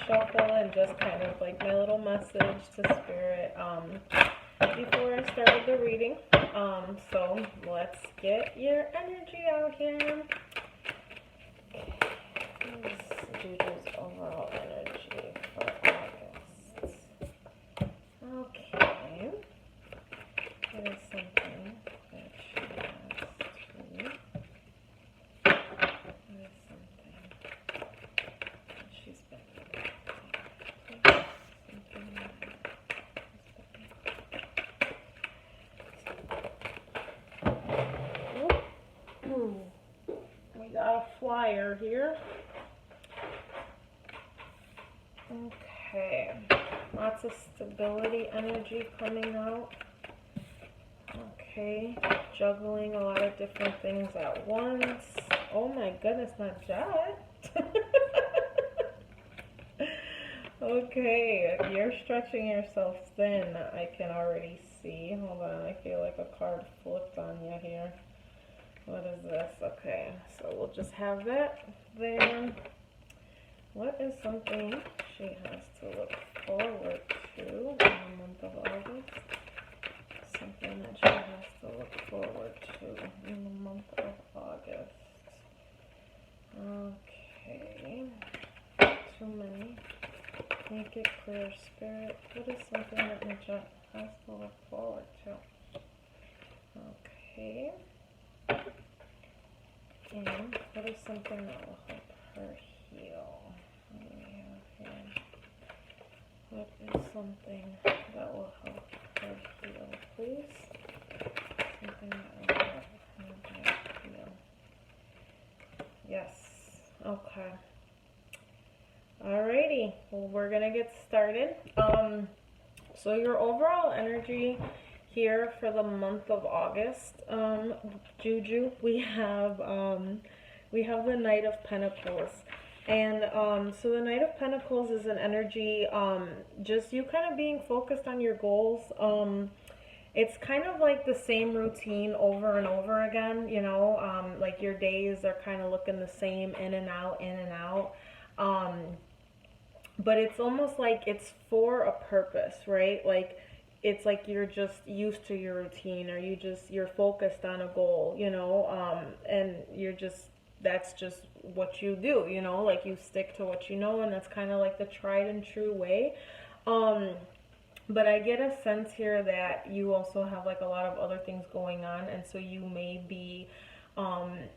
shuffle and just kind of like my little message to spirit before I started the reading. So let's get your energy out here. Here's Juju's overall energy for August. Okay. What is something that she has to? What is something that she's been doing? We got a flyer here. Okay, lots of stability energy coming out. Okay, juggling a lot of different things at once. Oh my goodness, not Jet. Okay, you're stretching yourself thin, I can already see. Hold on, I feel like a card flipped on you here. What is this? Okay, so we'll just have that there. What is something she has to look forward to in the month of August? Something that she has to look forward to in the month of August. Okay. Too many. Make it clear, Spirit. What is something that Naja has to look forward to? Okay. And what is something that will help her heal? What do we have here? What is something that will help her heal, please? Something that will help her heal. Yes. Okay. Alrighty. Well, we're gonna get started. So your overall energy here for the month of August, Juju, we have the Knight of Pentacles. And so the Knight of Pentacles is an energy, just you kind of being focused on your goals. It's kind of like the same routine over and over again, you know, like your days are kind of looking the same, in and out, in and out. But it's almost like it's for a purpose, right? Like it's like you're just used to your routine, or you're focused on a goal, you know, and that's just what you do, you know, like you stick to what you know, and that's kind of like the tried and true way. But I get a sense here that you also have like a lot of other things going on, and so you may be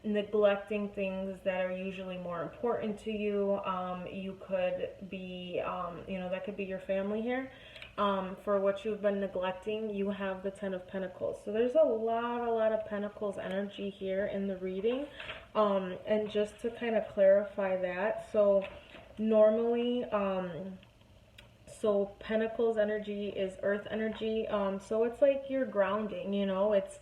neglecting things that are usually more important to you. You could be, you know, that could be your family here. For what you've been neglecting, you have the Ten of Pentacles. So there's a lot of Pentacles energy here in the reading. And just to kind of clarify that, so normally, so Pentacles energy is earth energy. So it's like you're grounding, you know, it's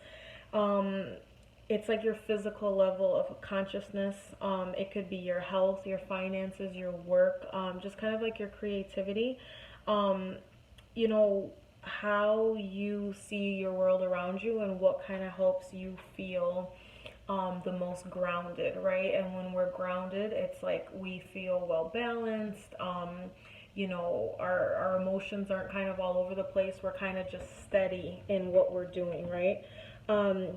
like your physical level of consciousness. It could be your health, your finances, your work, just kind of like your creativity. You know, how you see your world around you and what kind of helps you feel the most grounded, right? And when we're grounded, it's like we feel well balanced. You know, our emotions aren't kind of all over the place. We're kind of just steady in what we're doing, right? And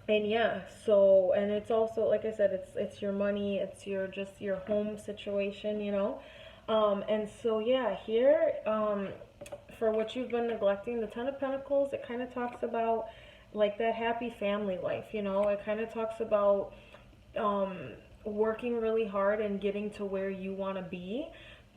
yeah, so, and it's also, like I said, it's your money, it's just your home situation, you know. And so yeah, here, for what you've been neglecting, the Ten of Pentacles, it kind of talks about like that happy family life, you know. It kind of talks about working really hard and getting to where you want to be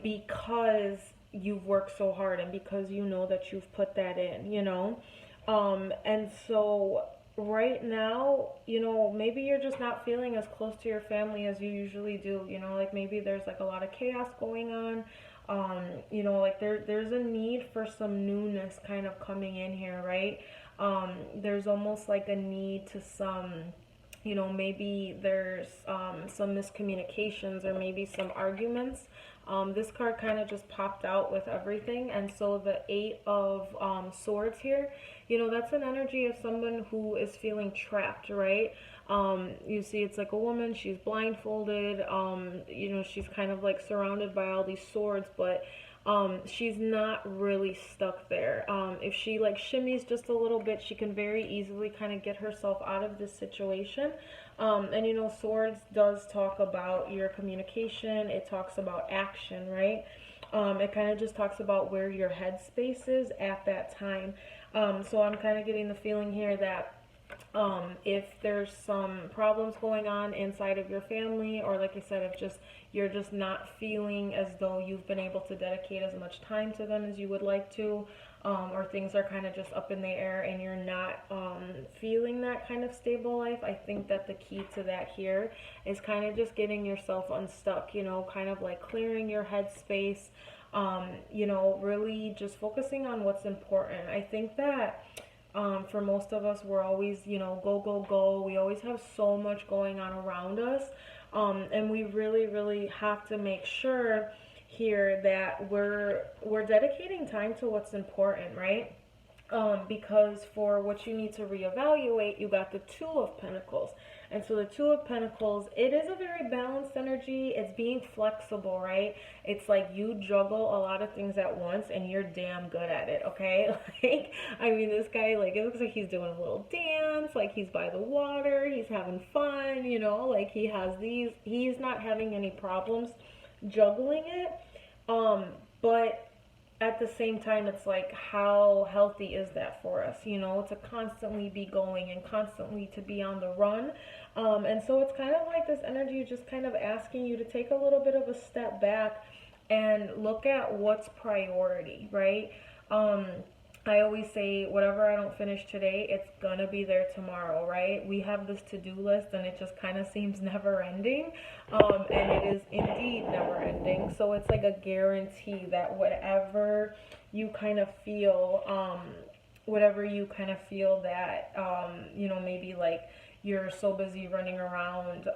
because you've worked so hard and because you know that you've put that in, you know. And so right now, you know, maybe you're just not feeling as close to your family as you usually do, you know, like maybe there's like a lot of chaos going on. You know, like there's a need for some newness kind of coming in here, right? There's almost like a need to some, you know, maybe there's some miscommunications or maybe some arguments. This card kind of just popped out with everything. And so the Eight of Swords here, you know, that's an energy of someone who is feeling trapped, right? You see it's like a woman, she's blindfolded, she's kind of like surrounded by all these swords, but she's not really stuck there. If she like shimmies just a little bit, she can very easily kind of get herself out of this situation. And swords does talk about your communication, it talks about action, right? It kind of just talks about where your headspace is at that time. So I'm kind of getting the feeling here that if there's some problems going on inside of your family, or like I said, if just you're just not feeling as though you've been able to dedicate as much time to them as you would like to, or things are kind of just up in the air and you're not feeling that kind of stable life, I think that the key to that here is kind of just getting yourself unstuck, kind of like clearing your headspace, really just focusing on what's important. I think that for most of us, we're always, go, go, go. We always have so much going on around us. And we really, really have to make sure here that we're dedicating time to what's important, right? Because for what you need to reevaluate, you got the Two of Pentacles. And so the Two of Pentacles, it is a very balanced energy. It's being flexible, right? It's like you juggle a lot of things at once and you're damn good at it, okay? Like, I mean, this guy, like, it looks like he's doing a little dance, like he's by the water, he's having fun, like he's not having any problems juggling it. But at the same time, it's like, how healthy is that for us, to constantly be going and constantly to be on the run. And so it's kind of like this energy just kind of asking you to take a little bit of a step back and look at what's priority, right? I always say, whatever I don't finish today, it's gonna be there tomorrow, right? We have this to-do list and it just kind of seems never ending. And it is indeed never ending. So it's like a guarantee that whatever you kind of feel that, maybe like you're so busy running around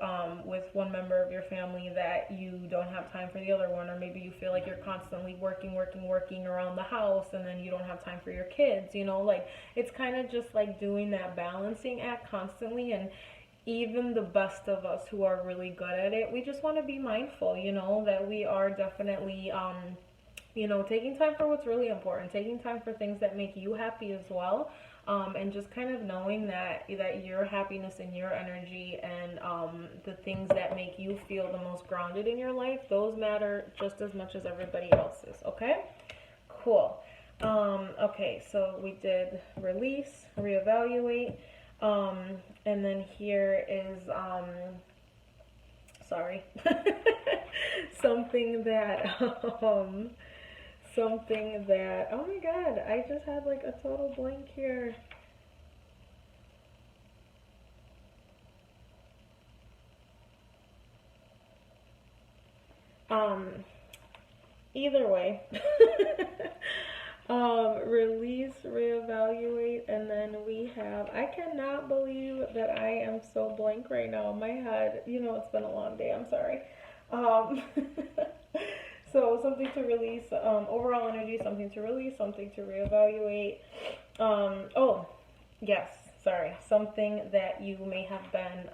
with one member of your family that you don't have time for the other one, or maybe you feel like you're constantly working around the house and then you don't have time for your kids, like it's kind of just like doing that balancing act constantly. And even the best of us who are really good at it, we just want to be mindful, that we are definitely taking time for what's really important, taking time for things that make you happy as well. And just kind of knowing that your happiness and your energy and the things that make you feel the most grounded in your life, those matter just as much as everybody else's, okay? Cool. Okay, so we did release, reevaluate, and then here is, sorry, something that, oh my god, I just had like a total blank here. Either way, release, reevaluate, and then we have, I cannot believe that I am so blank right now. My head, it's been a long day, I'm sorry. So something to release, overall energy, something to release, something to reevaluate. Oh, yes, sorry. Something that you may have been,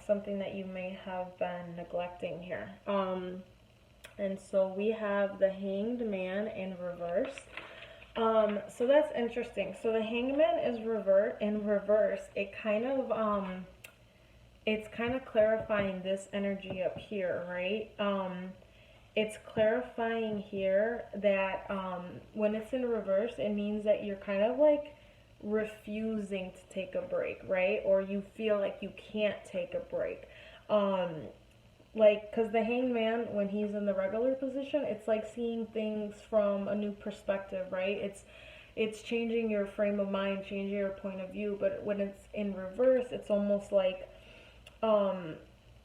something that you may have been neglecting here. And so we have the Hanged Man in reverse. So that's interesting. So the Hanged Man is in reverse. It kind of, it's kind of clarifying this energy up here, right? It's clarifying here that when it's in reverse, it means that you're kind of like refusing to take a break, right? Or you feel like you can't take a break. Like, because the Hanged Man, when he's in the regular position, it's like seeing things from a new perspective, right? It's changing your frame of mind, changing your point of view. But when it's in reverse, it's almost like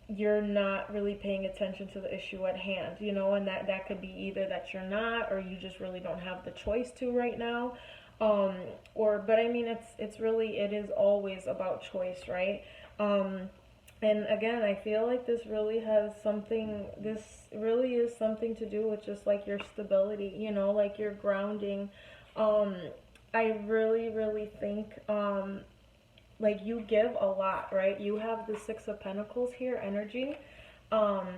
you're not really paying attention to the issue at hand, and that could be either that you're not, or you just really don't have the choice to right now. But I mean, it is always about choice, right? And again, I feel like this really is something to do with just like your stability, like your grounding. I really, really think, like you give a lot, right? You have the Six of Pentacles here, energy. Um,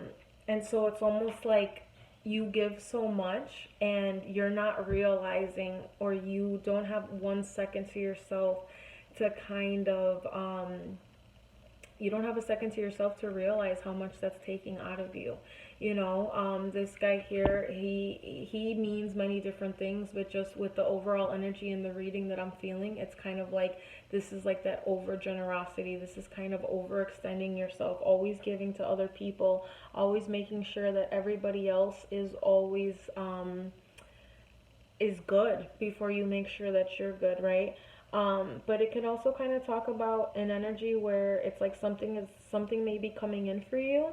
and so it's almost like you give so much and you're not realizing, or you don't have 1 second to yourself to kind of, you don't have a second to yourself to realize how much that's taking out of you. This guy here, he means many different things, but just with the overall energy and the reading that I'm feeling, it's kind of like this is like that over generosity. This is kind of overextending yourself, always giving to other people, always making sure that everybody else is always is good before you make sure that you're good, right? But it can also kind of talk about an energy where it's like something may be coming in for you,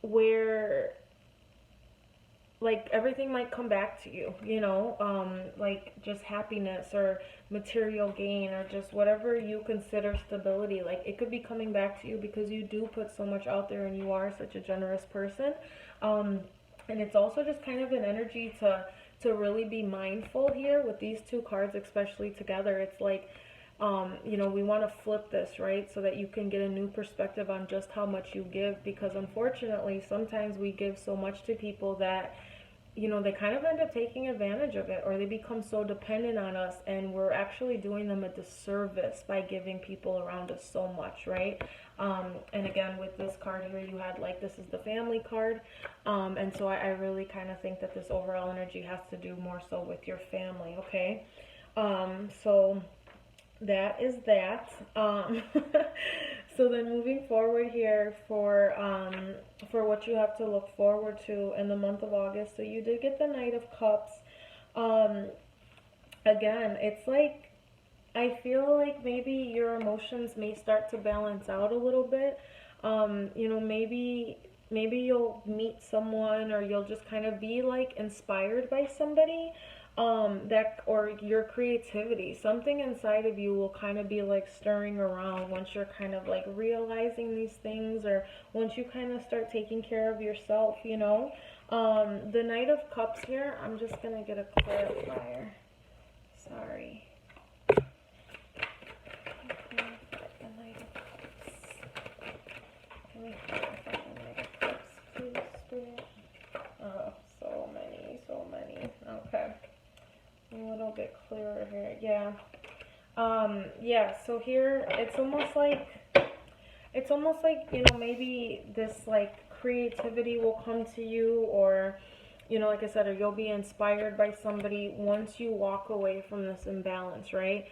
where like everything might come back to you, like just happiness or material gain or just whatever you consider stability. Like it could be coming back to you because you do put so much out there and you are such a generous person. And it's also just kind of an energy to really be mindful here with these two cards, especially together. It's like, we want to flip this, right? So that you can get a new perspective on just how much you give, because unfortunately, sometimes we give so much to people that, they kind of end up taking advantage of it, or they become so dependent on us, and we're actually doing them a disservice by giving people around us so much, right? And again, with this card here, you had like, this is the family card. And so I really kind of think that this overall energy has to do more so with your family, okay? So that is that. So then moving forward here for what you have to look forward to in the month of August. So you did get the Knight of Cups. Again, it's like, I feel like maybe your emotions may start to balance out a little bit. Maybe you'll meet someone, or you'll just kind of be like inspired by somebody, that, or your creativity, something inside of you will kind of be like stirring around once you're kind of like realizing these things, or once you kind of start taking care of yourself. The Knight of Cups here, I'm just gonna get a clarifier. Sorry. The Knight of Cups. Can we clarify the Knight of Cups, please, Spirit? Oh, so many. Okay. A little bit clearer here. Yeah. So here it's almost like maybe this like creativity will come to you, or like I said, or you'll be inspired by somebody once you walk away from this imbalance, right?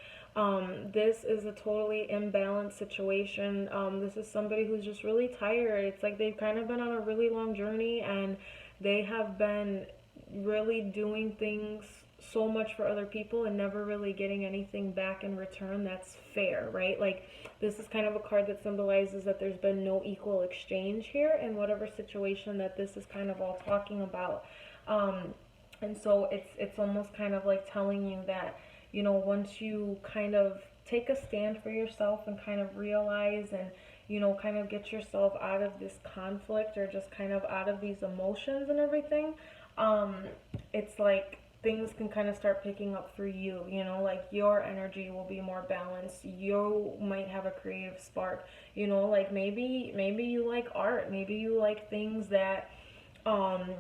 This is a totally imbalanced situation. This is somebody who's just really tired. It's like they've kind of been on a really long journey, and they have been really doing things so much for other people and never really getting anything back in return that's fair, right? Like, this is kind of a card that symbolizes that there's been no equal exchange here in whatever situation that this is kind of all talking about. And so it's almost kind of like telling you that, once you kind of take a stand for yourself and kind of realize and, kind of get yourself out of this conflict, or just kind of out of these emotions and everything, it's like things can kind of start picking up for you, like your energy will be more balanced. You might have a creative spark, like maybe you like art, maybe you like things that kind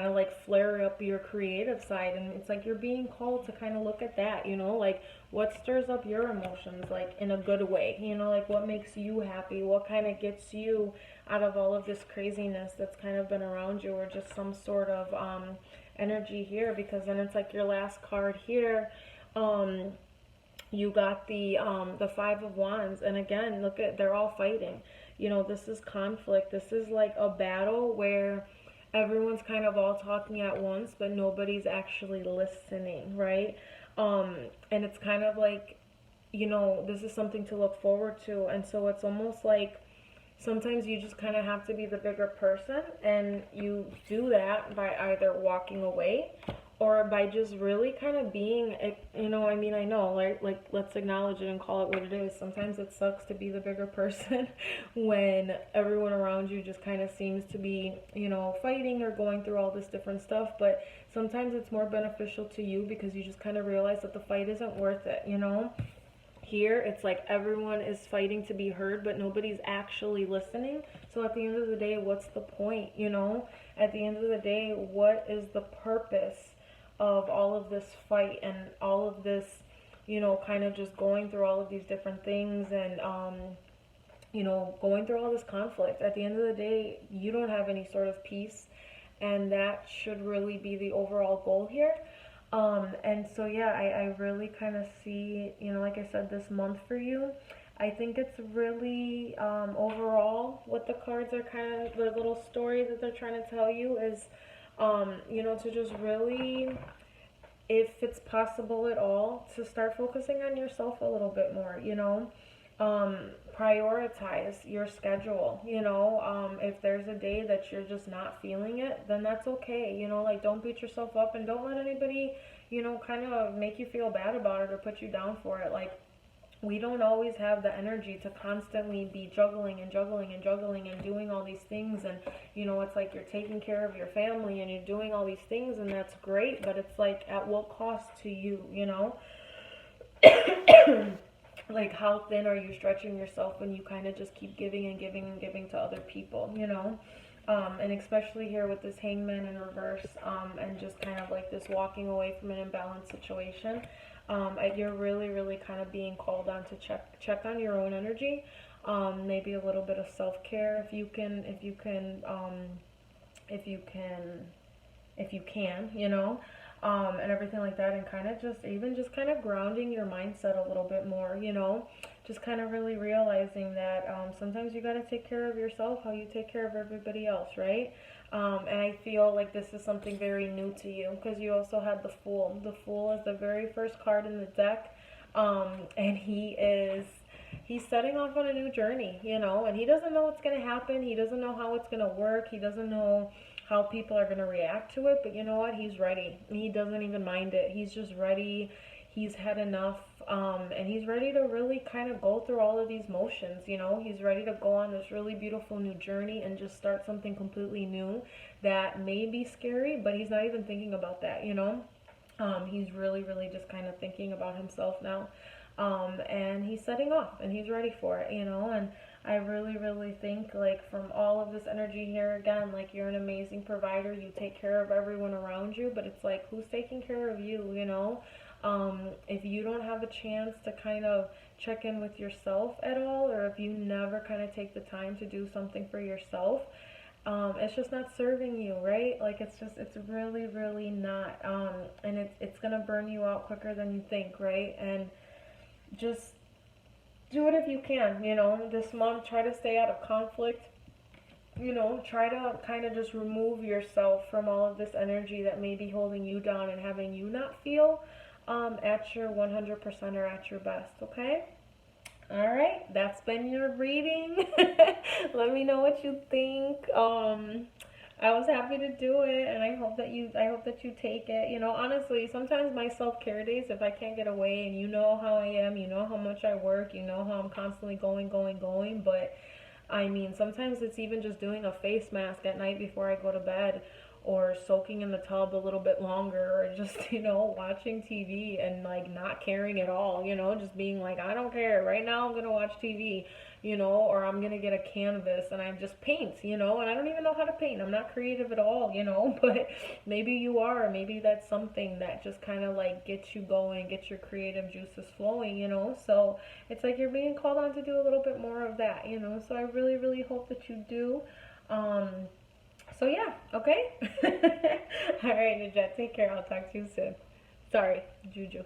of like flare up your creative side, and it's like you're being called to kind of look at that, like what stirs up your emotions, like in a good way, like what makes you happy, what kind of gets you out of all of this craziness that's kind of been around you, or just some sort of energy here. Because then it's like your last card here, you got the Five of Wands, and again, look at, they're all fighting, this is conflict. This is like a battle where everyone's kind of all talking at once, but nobody's actually listening, right? And it's kind of like, this is something to look forward to. And so it's almost like sometimes you just kind of have to be the bigger person, and you do that by either walking away or by just really kind of being, I know, like let's acknowledge it and call it what it is. Sometimes it sucks to be the bigger person when everyone around you just kind of seems to be, fighting or going through all this different stuff. But sometimes it's more beneficial to you because you just kind of realize that the fight isn't worth it, Here, it's like everyone is fighting to be heard, but nobody's actually listening. So at the end of the day, what's the point, you know? At the end of the day, what is the purpose of all of this fight and all of this, you know, kind of just going through all of these different things and, you know, going through all this conflict? At the end of the day, you don't have any sort of peace, and that should really be the overall goal here. And so yeah, I really kind of see, you know, like I said, this month for you. I think it's really overall what the cards are kind of, the little story that they're trying to tell you is, you know, to just really, if it's possible at all, to start focusing on yourself a little bit more, you know. Prioritize your schedule, you know. If there's a day that you're just not feeling it, then that's okay, you know. Like, don't beat yourself up, and don't let anybody, you know, kind of make you feel bad about it or put you down for it. Like, we don't always have the energy to constantly be juggling and juggling and juggling and doing all these things. And, you know, it's like you're taking care of your family and you're doing all these things, and that's great, but it's like, at what cost to you, you know? Like, how thin are you stretching yourself when you kind of just keep giving and giving and giving to other people, you know? And especially here with this hangman in reverse, and just kind of like this walking away from an imbalanced situation, you're really, really kind of being called on to check on your own energy, maybe a little bit of self-care if you can, you know, and everything like that, and kind of just, even just kind of grounding your mindset a little bit more, you know, just kind of really realizing that sometimes you got to take care of yourself how you take care of everybody else, right? And I feel like this is something very new to you, because you also had the Fool. The Fool is the very first card in the deck, and he's setting off on a new journey, you know, and he doesn't know what's going to happen. He doesn't know how it's going to work. He doesn't know how people are going to react to it, but you know what? He's ready. He doesn't even mind it. He's just ready. He's had enough, and he's ready to really kind of go through all of these motions, you know. He's ready to go on this really beautiful new journey and just start something completely new that may be scary, but he's not even thinking about that, you know. He's really, really just kind of thinking about himself now, and he's setting off, and he's ready for it, you know. And I really, really think, like, from all of this energy here, again, like, you're an amazing provider. You take care of everyone around you, but it's like, who's taking care of you, you know? If you don't have a chance to kind of check in with yourself at all, or if you never kind of take the time to do something for yourself, it's just not serving you, right? Like, it's really, really not. And it's going to burn you out quicker than you think, right? And just do it if you can, you know. This month, try to stay out of conflict, you know. Try to kind of just remove yourself from all of this energy that may be holding you down and having you not feel at your 100% or at your best, okay? All right, that's been your reading. Let me know what you think. I was happy to do it, and I hope that you take it. You know, honestly, sometimes my self-care days, if I can't get away, and you know how I am, you know how much I work, you know how I'm constantly going, but I mean, sometimes it's even just doing a face mask at night before I go to bed, or soaking in the tub a little bit longer, or just, you know, watching TV and, like, not caring at all, you know, just being like, I don't care, right now I'm gonna watch TV, you know, or I'm gonna get a canvas and I just paint, you know, and I don't even know how to paint. I'm not creative at all, you know, but maybe you are. Maybe that's something that just kind of, like, gets you going, gets your creative juices flowing, you know. So it's like you're being called on to do a little bit more of that, you know. So I really, really hope that you do. So yeah, okay? All right, Najat, take care. I'll talk to you soon. Sorry, Juju.